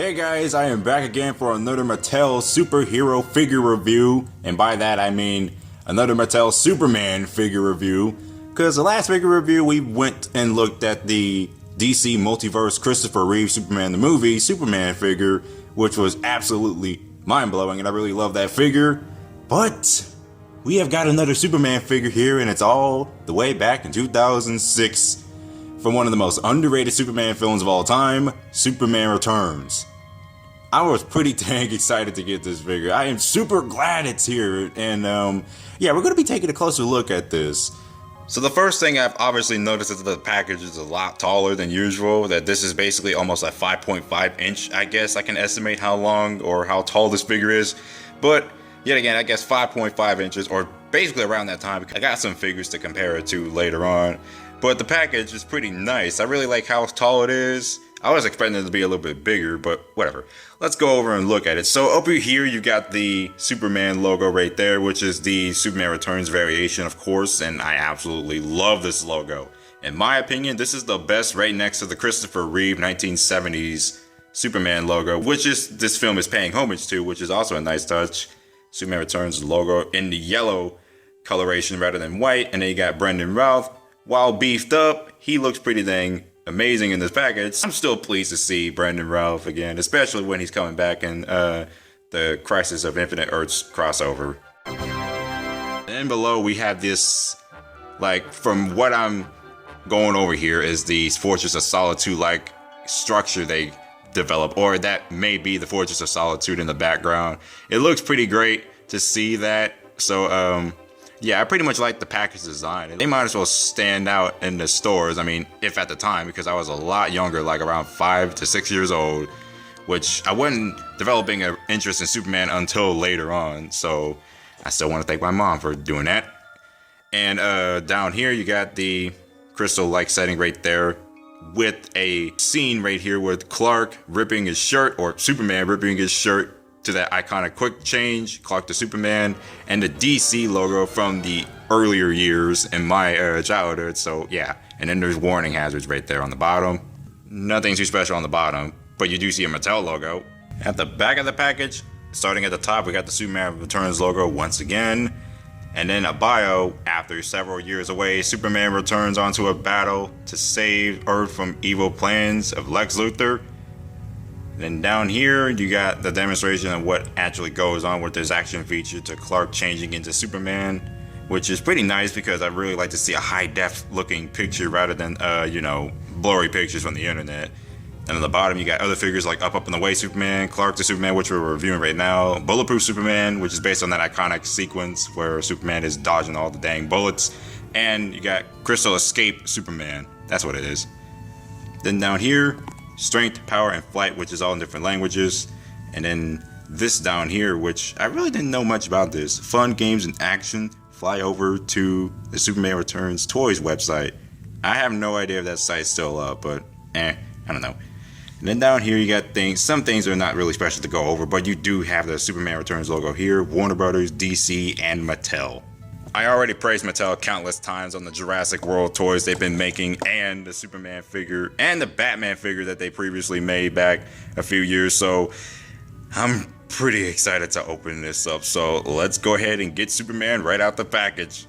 Hey guys, I am back again for another Mattel superhero figure review, and by that I mean another Mattel Superman figure review, because the last figure review we went and looked at the DC Multiverse Christopher Reeve Superman the movie Superman figure, which was absolutely mind-blowing, and I really love that figure. But we have got another Superman figure here, and it's all the way back in 2006 from one of the most underrated Superman films of all time, Superman Returns. I was pretty dang excited to get this figure. I am super glad it's here, and yeah, we're going to be taking a closer look at this. So the first thing I've obviously noticed is that the package is a lot taller than usual, that this is basically almost a 5.5 inch, I guess I can estimate how long or how tall this figure is. But yet again, I guess 5.5 inches, or basically around that time. I got some figures to compare it to later on. But the package is pretty nice. I really like how tall it is. I was expecting it to be a little bit bigger, but whatever. Let's go over and look at it. So over here, you got the Superman logo right there, which is the Superman Returns variation, of course, and I absolutely love this logo. In my opinion, this is the best right next to the Christopher Reeve 1970s Superman logo, which is this film is paying homage to, which is also a nice touch. Superman Returns logo in the yellow coloration rather than white, and then you got Brendan Routh. While beefed up, he looks pretty dang amazing in this package. I'm still pleased to see Brendan Routh again, especially when he's coming back in the Crisis of Infinite Earths crossover. And below we have this, like, from what I'm going over here is the Fortress of Solitude-like structure they develop, or that may be the Fortress of Solitude in the background. It looks pretty great to see that. So, yeah, I pretty much like the package design. They might as well stand out in the stores. I mean, if at the time, because I was a lot younger, like around 5 to 6 years old, which I wasn't developing an interest in Superman until later on. So I still want to thank my mom for doing that. And down here, you got the crystal-like setting right there with a scene right here with Clark ripping his shirt, or Superman ripping his shirt, to that iconic quick change, Clark to Superman, and the DC logo from the earlier years in my childhood. So yeah, and then there's warning hazards right there on the bottom. Nothing too special on the bottom, but you do see a Mattel logo. At the back of the package, starting at the top, we got the Superman Returns logo once again, and then a bio. After several years away, Superman returns onto a battle to save Earth from evil plans of Lex Luthor. Then down here, you got the demonstration of what actually goes on with this action feature to Clark changing into Superman, which is pretty nice because I really like to see a high-def looking picture rather than, blurry pictures from the internet. And on the bottom, you got other figures like Up and Away Superman, Clark to Superman, which we're reviewing right now, Bulletproof Superman, which is based on that iconic sequence where Superman is dodging all the dang bullets, and you got Crystal Escape Superman. That's what it is. Then down here, Strength, Power, and Flight, which is all in different languages. And then this down here, which I really didn't know much about this. Fun, games, and action. Fly over to the Superman Returns Toys website. I have no idea if that site's still up, but I don't know. And then down here you got some things are not really special to go over, but you do have the Superman Returns logo here. Warner Brothers, DC, and Mattel. I already praised Mattel countless times on the Jurassic World toys they've been making, and the Superman figure, and the Batman figure that they previously made back a few years, so I'm pretty excited to open this up. So let's go ahead and get Superman right out the package.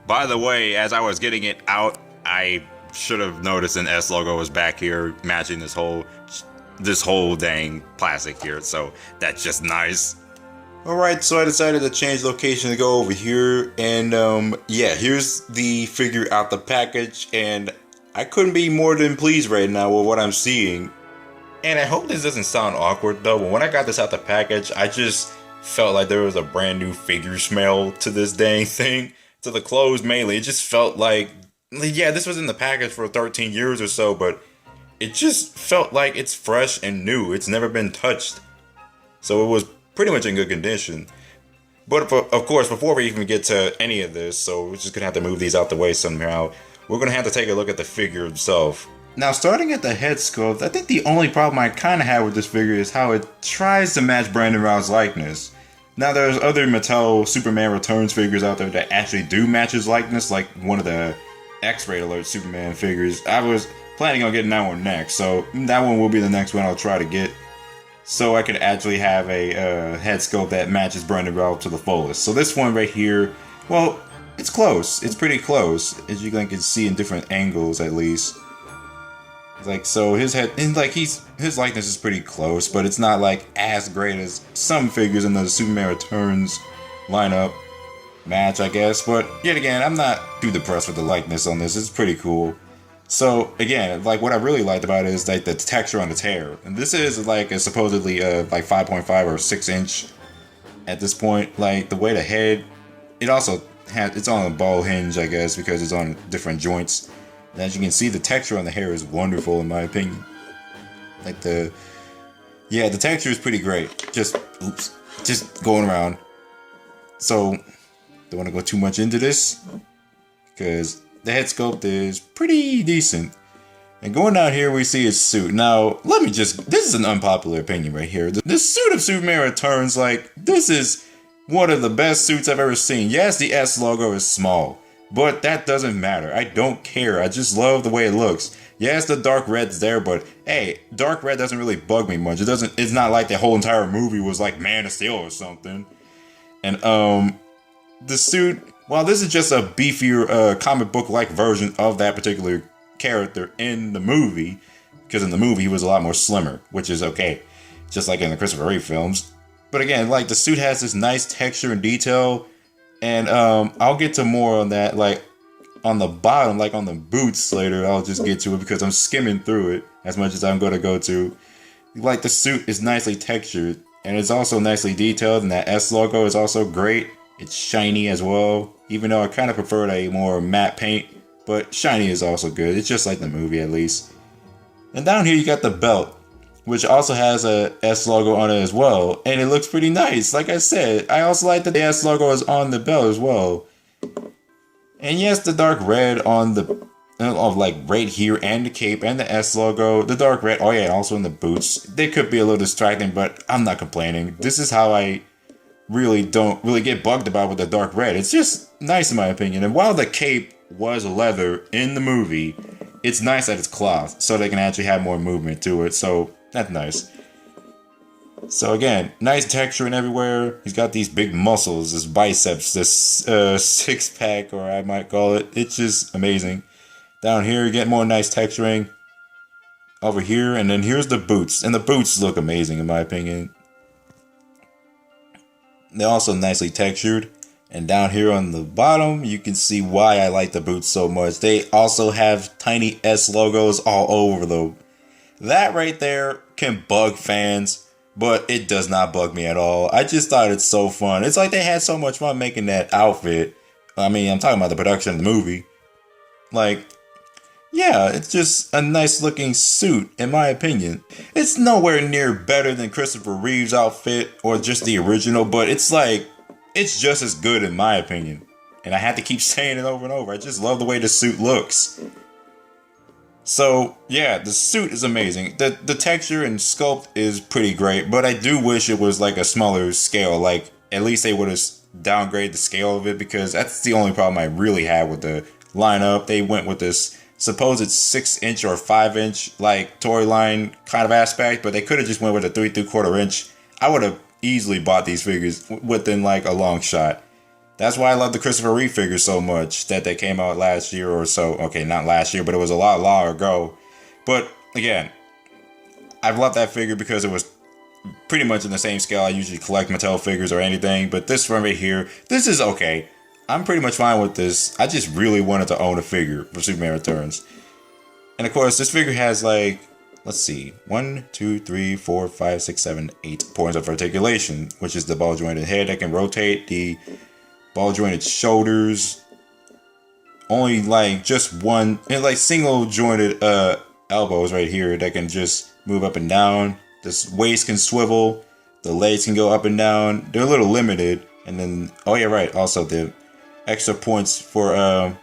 By the way, as I was getting it out, I should have noticed an S logo was back here matching this whole dang plastic here, so that's just nice. Alright, so I decided to change location to go over here, and yeah, here's the figure out the package, and I couldn't be more than pleased right now with what I'm seeing. And I hope this doesn't sound awkward though, but when I got this out the package, I just felt like there was a brand new figure smell to this dang thing. To the clothes mainly, it just felt like, yeah, this was in the package for 13 years or so, but it just felt like it's fresh and new. It's never been touched. So it was pretty much in good condition. But of course, before we even get to any of this, so we're just gonna have to move these out the way somehow, we're gonna have to take a look at the figure itself. Now, starting at the head sculpt, I think the only problem I kind of have with this figure is how it tries to match Brandon Routh's likeness. Now, there's other Mattel Superman Returns figures out there that actually do match his likeness, like one of the X-Ray Alert Superman figures. I was planning on getting that one next, so that one will be the next one I'll try to get. so I could actually have a head sculpt that matches Brandon Routh to the fullest. So this one right here, well, it's close. It's pretty close, as you can see in different angles at least. Like, so his head, and like his likeness is pretty close, but it's not like as great as some figures in the Superman Returns lineup match, I guess. But yet again, I'm not too depressed with the likeness on this. It's pretty cool. So again, like what I really liked about it is like the texture on its hair, and this is like a supposedly like 5.5 or 6 inch at this point. Like the way the head, it also has, it's on a ball hinge, I guess, because it's on different joints. And as you can see, the texture on the hair is wonderful in my opinion. Like the texture is pretty great. Just going around. So don't want to go too much into this because the head sculpt is pretty decent. And going down here, we see his suit. Now, this is an unpopular opinion right here. The suit of Superman Returns, like, this is one of the best suits I've ever seen. Yes, the S logo is small, but that doesn't matter. I don't care. I just love the way it looks. Yes, the dark red's there, but hey, dark red doesn't really bug me much. It's not like the whole entire movie was like Man of Steel or something. And, the suit, well, this is just a beefier comic book-like version of that particular character in the movie, because in the movie he was a lot more slimmer, which is okay, just like in the Christopher Reeve films. But again, like the suit has this nice texture and detail, and I'll get to more on that, like on the bottom, like on the boots later. I'll just get to it because I'm skimming through it as much as I'm going to go to. Like the suit is nicely textured, and it's also nicely detailed, and that S logo is also great. It's shiny as well, even though I kind of preferred a more matte paint, but shiny is also good. It's just like the movie at least. And down here you got the belt, which also has a S logo on it as well, and it looks pretty nice. Like I said, I also like that the S logo is on the belt as well. And yes, the dark red on the, like right here, and the cape and the S logo, the dark red, oh yeah, also in the boots. They could be a little distracting, but I'm not complaining. This is how I don't really get bugged about with the dark red. It's just nice in my opinion. And while the cape was leather in the movie, it's nice that it's cloth, so they can actually have more movement to it. So that's nice. So again, nice texture and everywhere. He's got these big muscles, this biceps, this six pack, or I might call it. It's just amazing. Down here, you get more nice texturing. Over here, and then here's the boots, and the boots look amazing in my opinion. They're also nicely textured. And down here on the bottom, you can see why I like the boots so much. They also have tiny S logos all over them. That right there can bug fans, but it does not bug me at all. I just thought it's so fun. It's like they had so much fun making that outfit. I mean, I'm talking about the production of the movie. Like, yeah, it's just a nice looking suit, in my opinion. It's nowhere near better than Christopher Reeve's outfit or just the original, but it's like, it's just as good in my opinion. And I had to keep saying it over and over. I just love the way the suit looks. So, yeah, the suit is amazing. The texture and sculpt is pretty great, but I do wish it was like a smaller scale. Like, at least they would have downgraded the scale of it, because that's the only problem I really had with the lineup. They went with this supposed 6-inch or 5-inch like toy line kind of aspect, but they could have just went with a 3 3/4 inch. I would have easily bought these figures within like a long shot. That's why I love the Christopher Reeve figures so much, that they came out last year or so. Okay, not last year, but it was a lot long ago. But again, I've loved that figure because it was pretty much in the same scale I usually collect Mattel figures or anything. But this one right here, this is okay. I'm pretty much fine with this. I just really wanted to own a figure for Superman Returns. And of course, this figure has like, let's see, 1, 2, 3, 4, 5, 6, 7, 8 points of articulation, which is the ball jointed head that can rotate, the ball jointed shoulders, only like just one, and like single jointed elbows right here that can just move up and down. This waist can swivel, the legs can go up and down. They're a little limited. And then, oh yeah, right, also the extra points for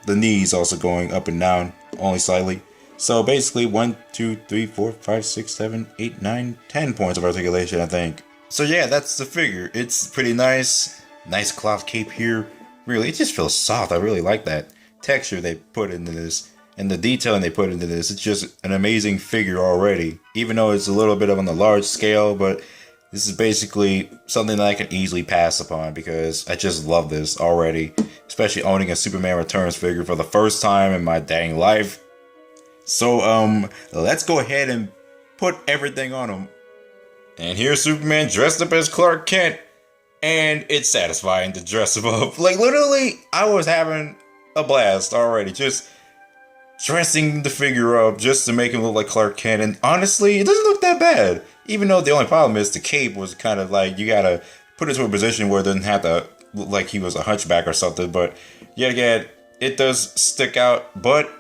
the knees also going up and down only slightly. So basically 1, 2, 3, 4, 5, 6, 7, 8, 9, 10 points of articulation, I think. So yeah, that's the figure. It's pretty nice. Nice cloth cape here. Really, it just feels soft. I really like that texture they put into this. and the detailing they put into this. It's just an amazing figure already, even though it's a little bit on the large scale, but this is basically something that I can easily pass upon because I just love this already, especially owning a Superman Returns figure for the first time in my dang life. So, let's go ahead and put everything on him. And here's Superman dressed up as Clark Kent, and it's satisfying to dress him up. Like, literally, I was having a blast already, just dressing the figure up just to make him look like Clark Kent, and honestly, it doesn't look that bad. Even though the only problem is the cape was kind of like, you gotta put it to a position where it doesn't have to look like he was a hunchback or something, but yet again, it does stick out, but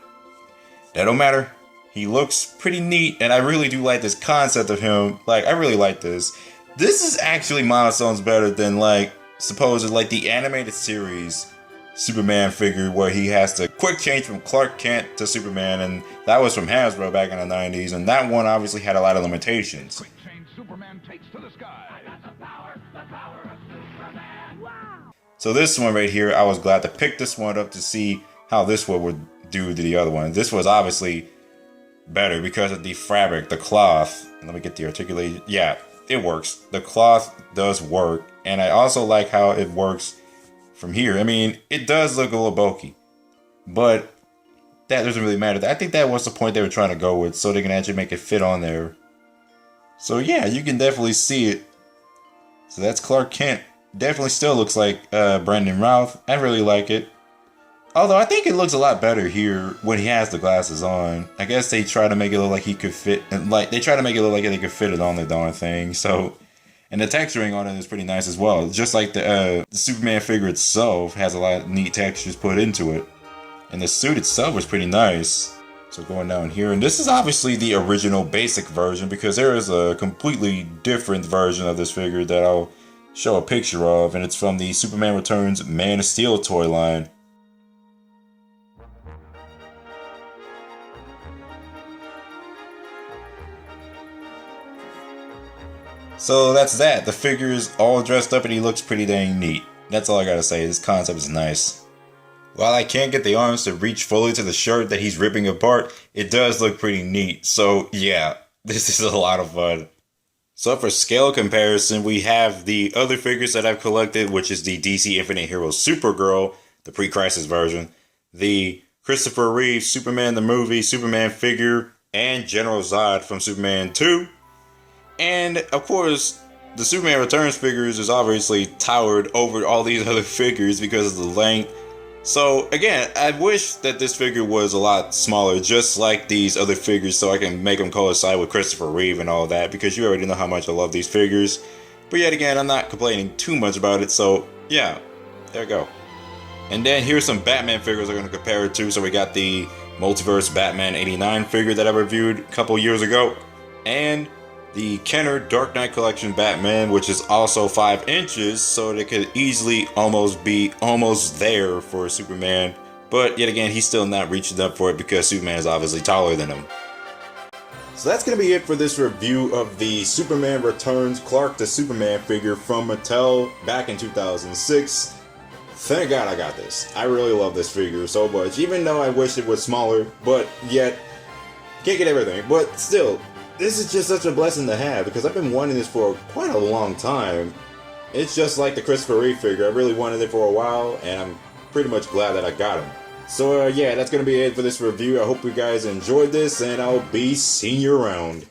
that don't matter. He looks pretty neat, and I really do like this concept of him. Like, I really like this. This is actually milestones better than, like, supposed like the animated series Superman figure where he has to quick change from Clark Kent to Superman, and that was from Hasbro back in the 90s, and that one obviously had a lot of limitations. Quick change Superman takes to the sky. I got the power of Superman. Wow. So this one right here, I was glad to pick this one up to see how this one would do to the other one. This was obviously better because of the fabric, the cloth. Let me get the articulation. Yeah, it works. The cloth does work, and I also like how it works from here. I mean, it does look a little bulky, but that doesn't really matter. I think that was the point they were trying to go with, so they can actually make it fit on there. So yeah, you can definitely see it. So that's Clark Kent. Definitely still looks like Brandon Routh. I really like it. Although I think it looks a lot better here when he has the glasses on. I guess they try to make it look like he could fit, and like they try to make it look like they could fit it on the darn thing. So, and the texturing on it is pretty nice as well. Just like the Superman figure itself has a lot of neat textures put into it, and the suit itself was pretty nice. So going down here, and this is obviously the original basic version because there is a completely different version of this figure that I'll show a picture of, and it's from the Superman Returns Man of Steel toy line. So that's that. The figure is all dressed up and he looks pretty dang neat. That's all I gotta say. This concept is nice. While I can't get the arms to reach fully to the shirt that he's ripping apart, it does look pretty neat. So yeah, this is a lot of fun. So for scale comparison, we have the other figures that I've collected, which is the DC Infinite Heroes Supergirl, the pre-crisis version, the Christopher Reeve Superman the movie, Superman figure, and General Zod from Superman 2. And of course, the Superman Returns figures is obviously towered over all these other figures because of the length. So again, I wish that this figure was a lot smaller, just like these other figures, so I can make them coincide with Christopher Reeve and all that, because you already know how much I love these figures. But yet again, I'm not complaining too much about it, so yeah, there we go. And then here's some Batman figures I'm going to compare it to. So we got the Multiverse Batman 89 figure that I reviewed a couple years ago, and the Kenner Dark Knight Collection Batman, which is also 5 inches, so they could easily be almost there for Superman. But yet again, he's still not reaching up for it because Superman is obviously taller than him. So that's going to be it for this review of the Superman Returns Clark the Superman figure from Mattel back in 2006. Thank God I got this. I really love this figure so much, even though I wish it was smaller, but yet, can't get everything. But still, this is just such a blessing to have because I've been wanting this for quite a long time. It's just like the Christopher Reeve figure. I really wanted it for a while, and I'm pretty much glad that I got him. So yeah, that's going to be it for this review. I hope you guys enjoyed this, and I'll be seeing you around.